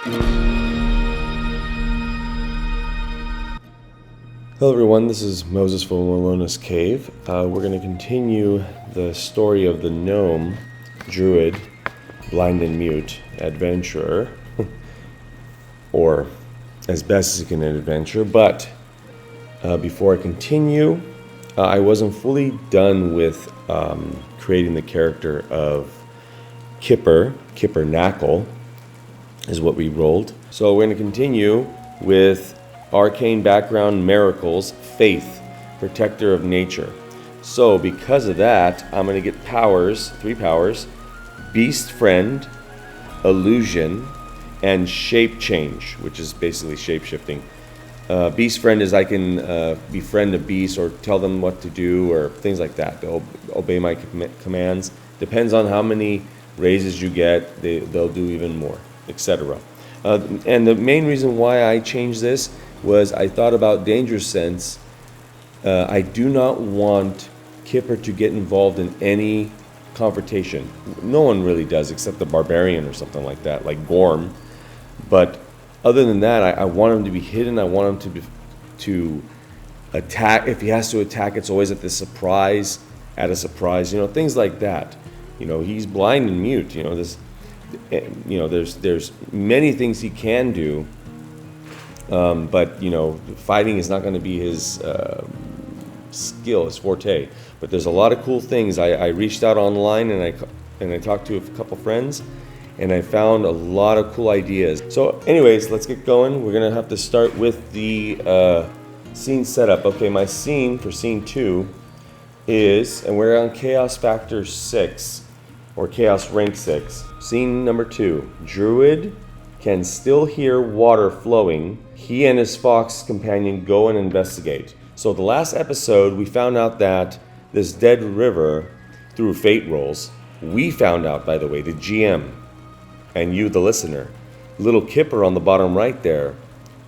Hello everyone, this is Moses from Wilona's Cave. We're going to continue the story of the gnome, druid, blind and mute, adventurer, or as best as you can adventure. But before I continue, I wasn't fully done with creating the character of Kipper Knackle is what we rolled. So we're going to continue with Arcane Background Miracles, Faith, Protector of Nature. So because of that, I'm going to get powers, 3 powers, Beast Friend, Illusion, and Shape Change, which is basically shape-shifting. Beast Friend is I can befriend a beast or tell them what to do or things like that. They'll obey my commands. Depends on how many raises you get, they'll do even more, etc. And the main reason why I changed this was I thought about danger sense. I do not want Kipper to get involved in any confrontation. No one really does except the barbarian or something like that, like Gorm. But other than that, I want him to be hidden. I want him to attack. If he has to attack, it's always at a surprise, things like that. He's blind and mute. There's many things he can do. But fighting is not going to be his skill, his forte. But there's a lot of cool things. I reached out online and I talked to a couple friends, and I found a lot of cool ideas. So, anyways, let's get going. We're gonna have to start with the scene setup. Okay, my scene for scene 2 is, and we're on Chaos Factor 6 or Chaos Rank 6. Scene number 2: Druid can still hear water flowing. He and his fox companion go and investigate. So the last episode, we found out that this dead river, through fate rolls, we found out, by the way, the GM, and you, the listener, little Kipper on the bottom right there,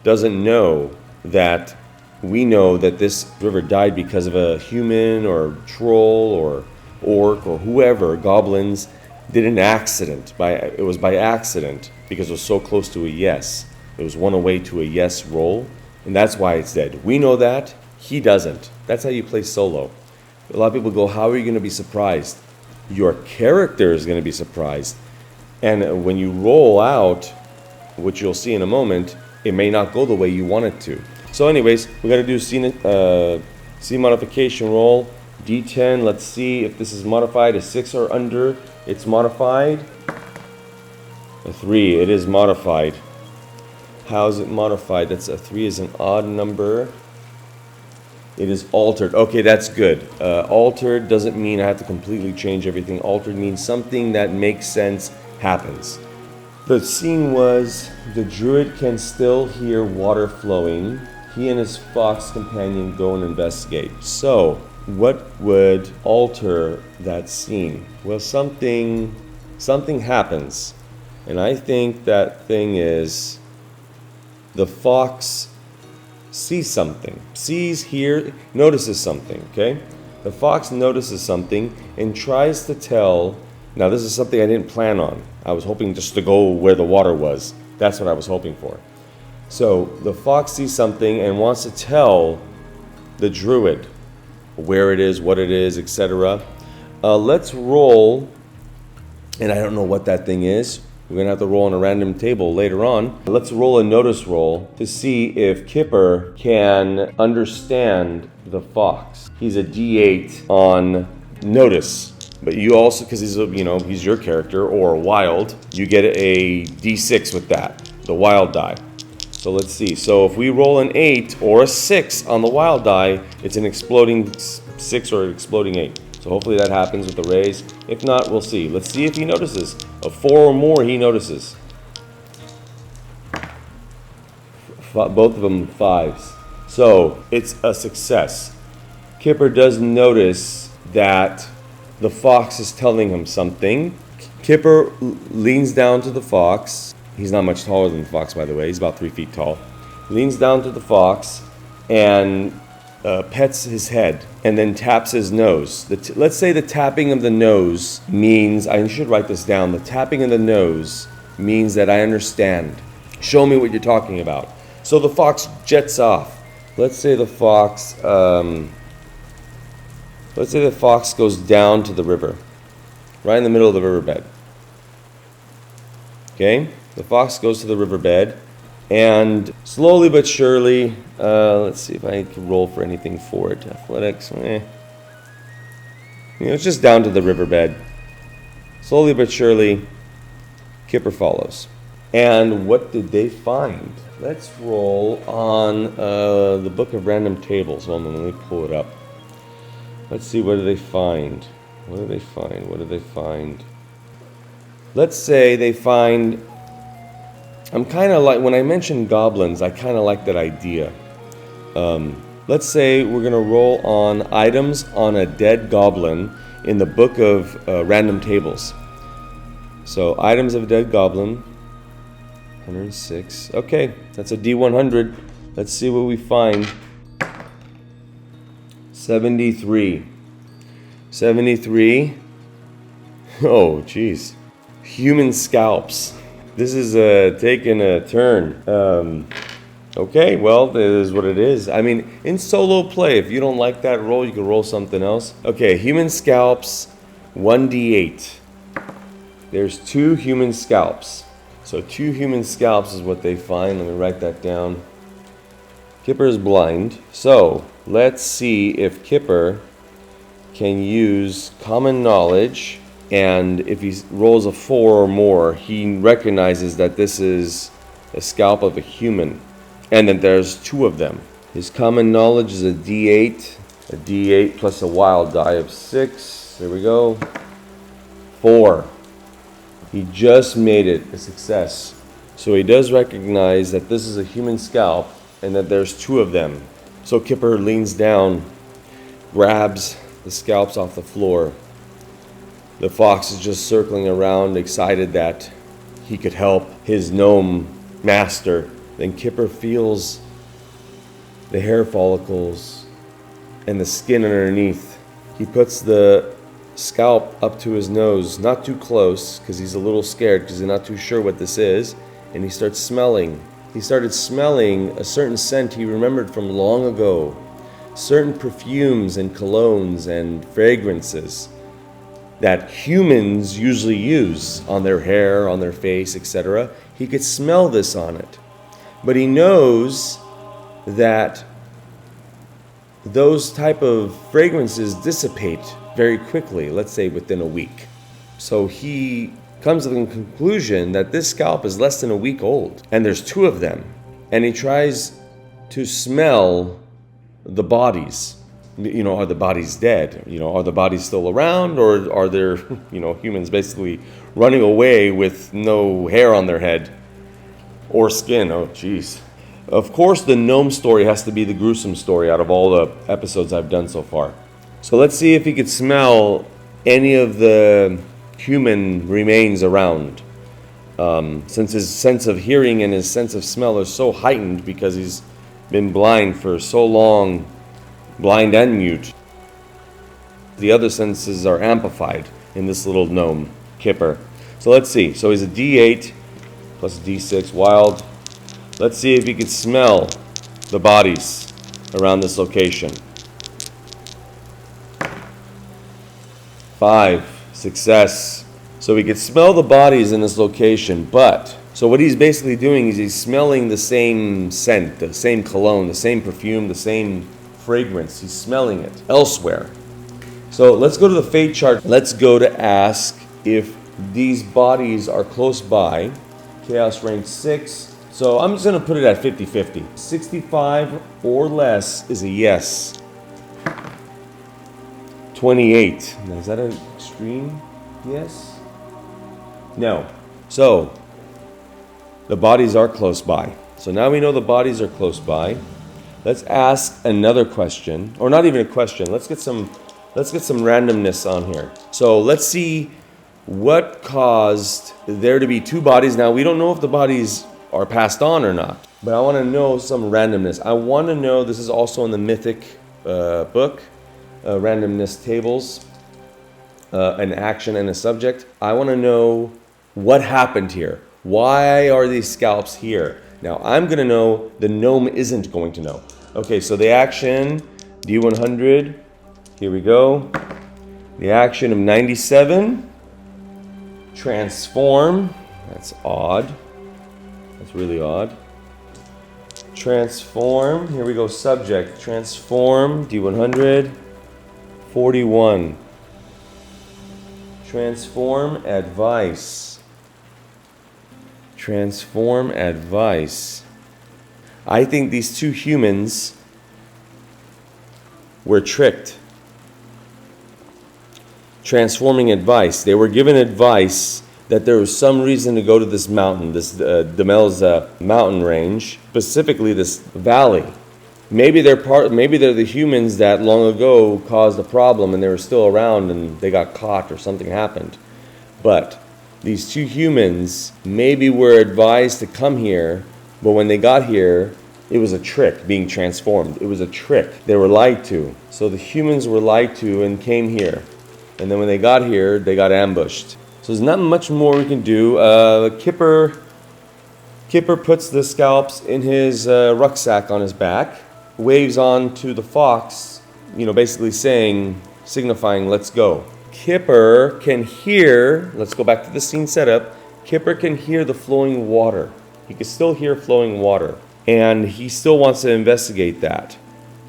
doesn't know that we know that this river died because of a human or troll or orc or whoever, goblins, did an accident. It was by accident because it was so close to a yes. It was one away to a yes roll, and that's why it's dead. We know that. He doesn't. That's how you play solo. A lot of people go, how are you going to be surprised? Your character is going to be surprised. And when you roll out, which you'll see in a moment, it may not go the way you want it to. So anyways, we got to do C modification roll. D10, let's see if this is modified. A 6 or under, it's modified. A 3, it is modified. How is it modified? That's a 3 is an odd number. It is altered. Okay, that's good. Altered doesn't mean I have to completely change everything. Altered means something that makes sense happens. The scene was the druid can still hear water flowing. He and his fox companion go and investigate. So, what would alter that scene? Well, something happens. And I think that thing is the fox sees something, notices something, okay? The fox notices something and tries to tell. Now, this is something I didn't plan on. I was hoping just to go where the water was. That's what I was hoping for. So the fox sees something and wants to tell the druid where it is, what it is, etc. Let's roll, and I don't know what that thing is. We're going to have to roll on a random table later on. Let's roll a notice roll to see if Kipper can understand the fox. He's a D8 on notice. But you also, because he's your character, or wild, you get a D6 with that, the wild die. So let's see. So if we roll an 8 or a 6 on the wild die, it's an exploding 6 or an exploding 8. So hopefully that happens with the raise. If not, we'll see. Let's see if he notices. A 4 or more, he notices. Both of them 5s. So it's a success. Kipper does notice that the fox is telling him something. Kipper leans down to the fox. He's not much taller than the fox, by the way. He's about 3 feet tall. Leans down to the fox and pets his head and then taps his nose. Let's say the tapping of the nose means, I should write this down, the tapping of the nose means that I understand. Show me what you're talking about. So the fox jets off. Let's say the fox goes down to the river, right in the middle of the riverbed. Okay, the fox goes to the riverbed, and slowly but surely, let's see if I can roll for anything for it. Athletics, it's just down to the riverbed. Slowly but surely, Kipper follows. And what did they find? Let's roll on the Book of Random Tables. Hold on, let me pull it up. Let's see, what do they find? What do they find? What do they find? Let's say they find... I'm kind of like, when I mentioned goblins, I kind of like that idea. Let's say we're going to roll on items on a dead goblin in the Book of Random Tables. So, items of a dead goblin, 106. Okay, that's a D100. Let's see what we find. 73. 73. Oh, jeez. Human scalps. This is taking a turn. Okay, well, it is what it is. I mean, in solo play, if you don't like that roll, you can roll something else. Okay, human scalps, 1d8. There's 2 human scalps. So 2 human scalps is what they find. Let me write that down. Kipper is blind. So let's see if Kipper can use common knowledge, and if he rolls a 4 or more, he recognizes that this is a scalp of a human, and then there's 2 of them. His common knowledge is a D8 plus a wild die of 6. There we go. 4. He just made it a success. So he does recognize that this is a human scalp and that there's 2 of them. So Kipper leans down, grabs the scalps off the floor. The fox is just circling around, excited that he could help his gnome master. Then Kipper feels the hair follicles and the skin underneath. He puts the scalp up to his nose, not too close, because he's a little scared, because he's not too sure what this is, and he starts smelling. He started smelling a certain scent he remembered from long ago, certain perfumes and colognes and fragrances that humans usually use on their hair, on their face, etc. He could smell this on it. But he knows that those type of fragrances dissipate very quickly, let's say within a week. So he comes to the conclusion that this scalp is less than a week old, and there's 2 of them. And he tries to smell the bodies. Are the bodies dead? Are the bodies still around, or are there, humans basically running away with no hair on their head or skin? Oh, jeez. Of course, the gnome story has to be the gruesome story out of all the episodes I've done so far. So let's see if he could smell any of the human remains around. Since his sense of hearing and his sense of smell are so heightened because he's been blind for so long, blind and mute. The other senses are amplified in this little gnome, Kipper. So let's see. So he's a D8 plus a D6 wild. Let's see if he can smell the bodies around this location. 5, success. So he could smell the bodies in this location, but so what he's basically doing is he's smelling the same scent, the same cologne, the same perfume, the same fragrance. He's smelling it elsewhere. So let's go to the fate chart. Let's go to ask if these bodies are close by. Chaos rank 6. So I'm just going to put it at 50-50. 65 or less is a yes. 28. Now, is that an extreme yes? No. So the bodies are close by. So now we know the bodies are close by. Let's ask another question, or not even a question. Let's get some randomness on here. So let's see what caused there to be 2 bodies. Now we don't know if the bodies are passed on or not, but I want to know some randomness. I want to know, this is also in the Mythic book, randomness tables, an action and a subject. I want to know what happened here. Why are these scalps here? Now, I'm going to know, the gnome isn't going to know. Okay, so the action, D100, here we go. The action of 97, transform, that's odd. That's really odd. Transform, here we go, subject, transform, D100, 41. Transform, advice. Transform, advice. I think these two humans were tricked. Transforming advice. They were given advice that there was some reason to go to this mountain, this Demel's mountain range, specifically this valley. Maybe they're the humans that long ago caused a problem and they were still around and they got caught or something happened. But these two humans maybe were advised to come here, but when they got here, it was a trick, being transformed. It was a trick. They were lied to. So the humans were lied to and came here. And then when they got here, they got ambushed. So there's not much more we can do. Kipper puts the scalps in his rucksack on his back, waves on to the fox, basically signifying, let's go. Kipper can hear, let's go back to the scene setup, Kipper can hear the flowing water. He can still hear flowing water. And he still wants to investigate that.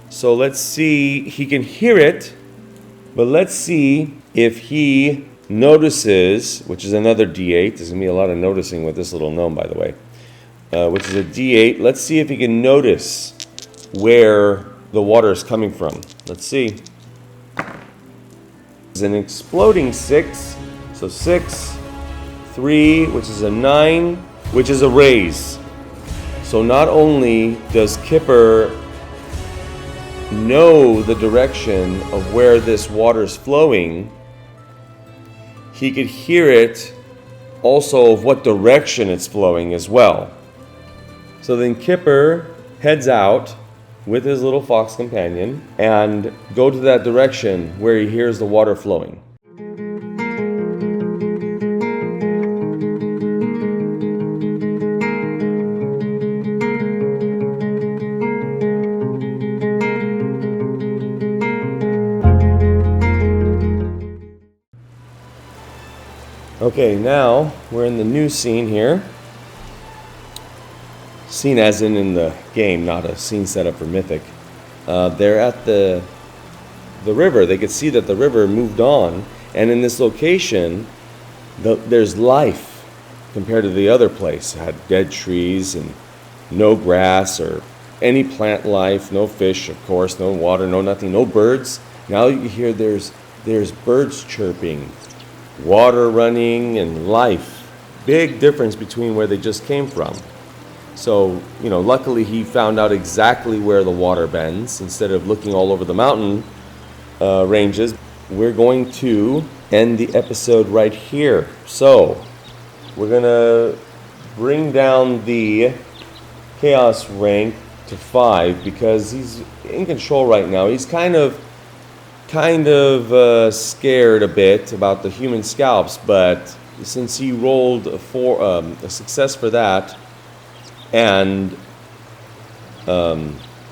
So let's see, he can hear it, but let's see if he notices, which is another D8. There's going to be a lot of noticing with this little gnome, by the way, which is a D8. Let's see if he can notice where the water is coming from. Let's see. It's an exploding 6. So 6, 3, which is a 9, which is a raise. So not only does Kipper know the direction of where this water is flowing, he could hear it also of what direction it's flowing as well. So then Kipper heads out with his little fox companion and go to that direction where he hears the water flowing. Okay, now we're in the new scene here. Scene as in the game, not a scene set up for Mythic. They're at the river. They could see that the river moved on, and in this location, there's life compared to the other place. It had dead trees and no grass or any plant life, no fish, of course, no water, no nothing, no birds. Now you hear there's birds chirping, water running, and life. Big difference between where they just came from. So, luckily he found out exactly where the water bends instead of looking all over the mountain ranges. We're going to end the episode right here. So, we're going to bring down the chaos rank to 5 because he's in control right now. He's kind of scared a bit about the human scalps, but since he rolled a success for that and a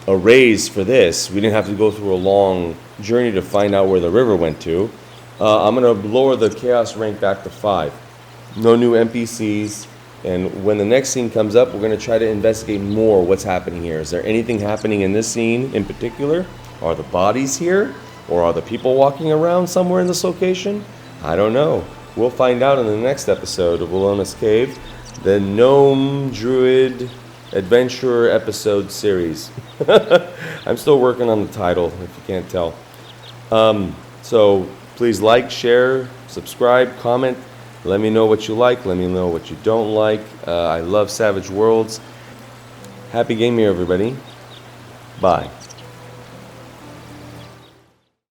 raise for this, we didn't have to go through a long journey to find out where the river went to. I'm going to lower the chaos rank back to 5. No new NPCs, and when the next scene comes up, we're going to try to investigate more what's happening here. Is there anything happening in this scene in particular? Are the bodies here? Or are the people walking around somewhere in this location? I don't know. We'll find out in the next episode of Wilona's Cave, the Gnome Druid Adventurer episode series. I'm still working on the title, if you can't tell. So please like, share, subscribe, comment. Let me know what you like. Let me know what you don't like. I love Savage Worlds. Happy gaming, everybody. Bye.